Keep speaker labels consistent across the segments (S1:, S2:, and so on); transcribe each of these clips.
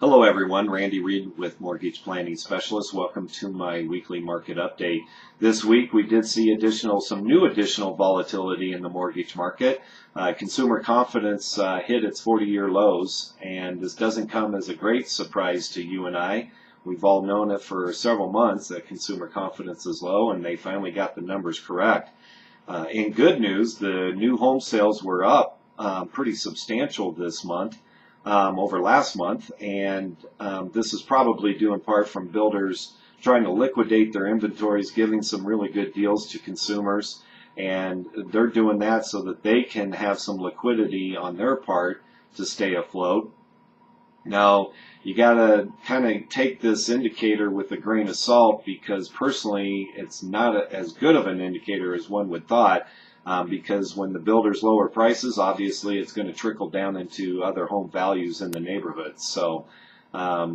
S1: Hello everyone, Randy Reed with Mortgage Planning Specialist. Welcome to my weekly market update. This week we did see some new additional volatility in the mortgage market. Consumer confidence hit its 40-year lows, and this doesn't come as a great surprise to you and I. We've all known it for several months that consumer confidence is low, and they finally got the numbers correct. In good news, the new home sales were up pretty substantial this month. Over last month, and this is probably due in part from builders trying to liquidate their inventories, giving some really good deals to consumers, and they're doing that so that they can have some liquidity on their part to stay afloat. Now, you got to kind of take this indicator with a grain of salt, because personally it's not as good of an indicator as one would thought. Because when the builders lower prices, obviously it's going to trickle down into other home values in the neighborhood. So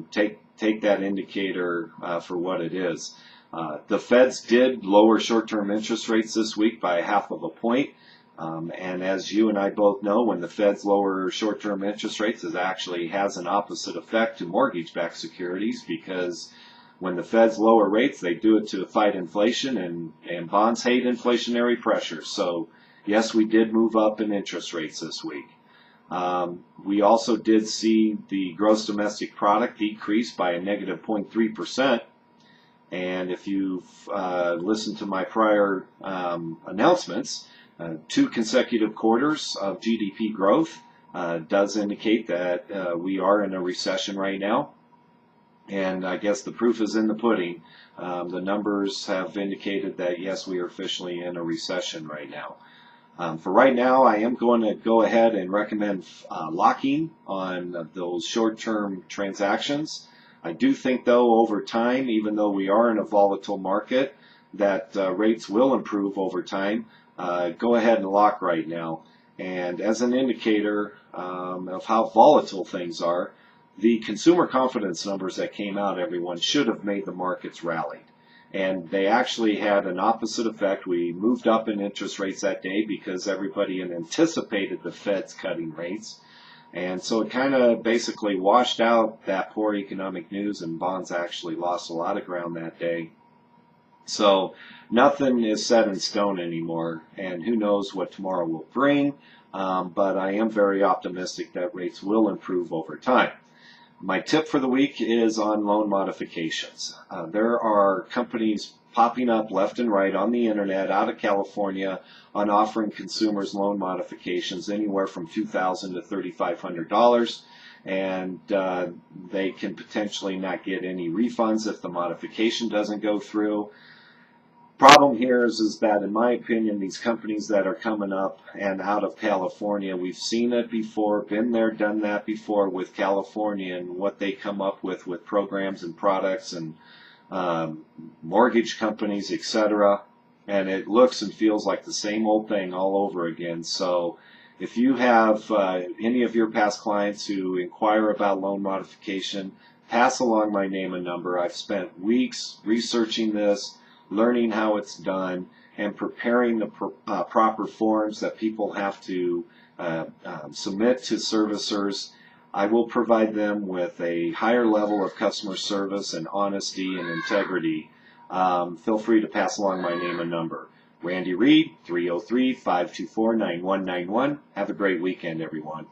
S1: take that indicator for what it is. The Feds did lower short-term interest rates this week by 1/2 point. And as you and I both know, when the Feds lower short-term interest rates, it actually has an opposite effect to mortgage-backed securities, because when the Feds lower rates, they do it to fight inflation, and bonds hate inflationary pressure. So, yes, we did move up in interest rates this week. We also did see the gross domestic product decrease by a negative 0.3%. And if you've listened to my prior announcements, 2 consecutive quarters of GDP growth does indicate that we are in a recession right now. And I guess the proof is in the pudding. The numbers have indicated that, yes, we are officially in a recession right now. For right now, I am going to go ahead and recommend locking on those short-term transactions. I do think, though, over time, even though we are in a volatile market, that rates will improve over time. Go ahead and lock right now. And as an indicator of how volatile things are, the consumer confidence numbers that came out, everyone, should have made the markets rally. And they actually had an opposite effect. We moved up in interest rates that day because everybody had anticipated the Fed's cutting rates. And so it kind of basically washed out that poor economic news, and bonds actually lost a lot of ground that day. So nothing is set in stone anymore, and who knows what tomorrow will bring. But I am very optimistic that rates will improve over time. My tip for the week is on loan modifications. There are companies popping up left and right on the internet out of California on offering consumers loan modifications anywhere from $2,000 to $3,500, and they can potentially not get any refunds if the modification doesn't go through. Problem here is that, in my opinion, these companies that are coming up and out of California, we've seen it before, been there, done that before with California, and what they come up with programs and products and mortgage companies, etc. And it looks and feels like the same old thing all over again. So if you have any of your past clients who inquire about loan modification, pass along my name and number. I've spent weeks researching this, learning how it's done, and preparing the proper forms that people have to submit to servicers. I will provide them with a higher level of customer service and honesty and integrity. Feel free to pass along my name and number. Randy Reed, 303-524-9191. Have a great weekend, everyone.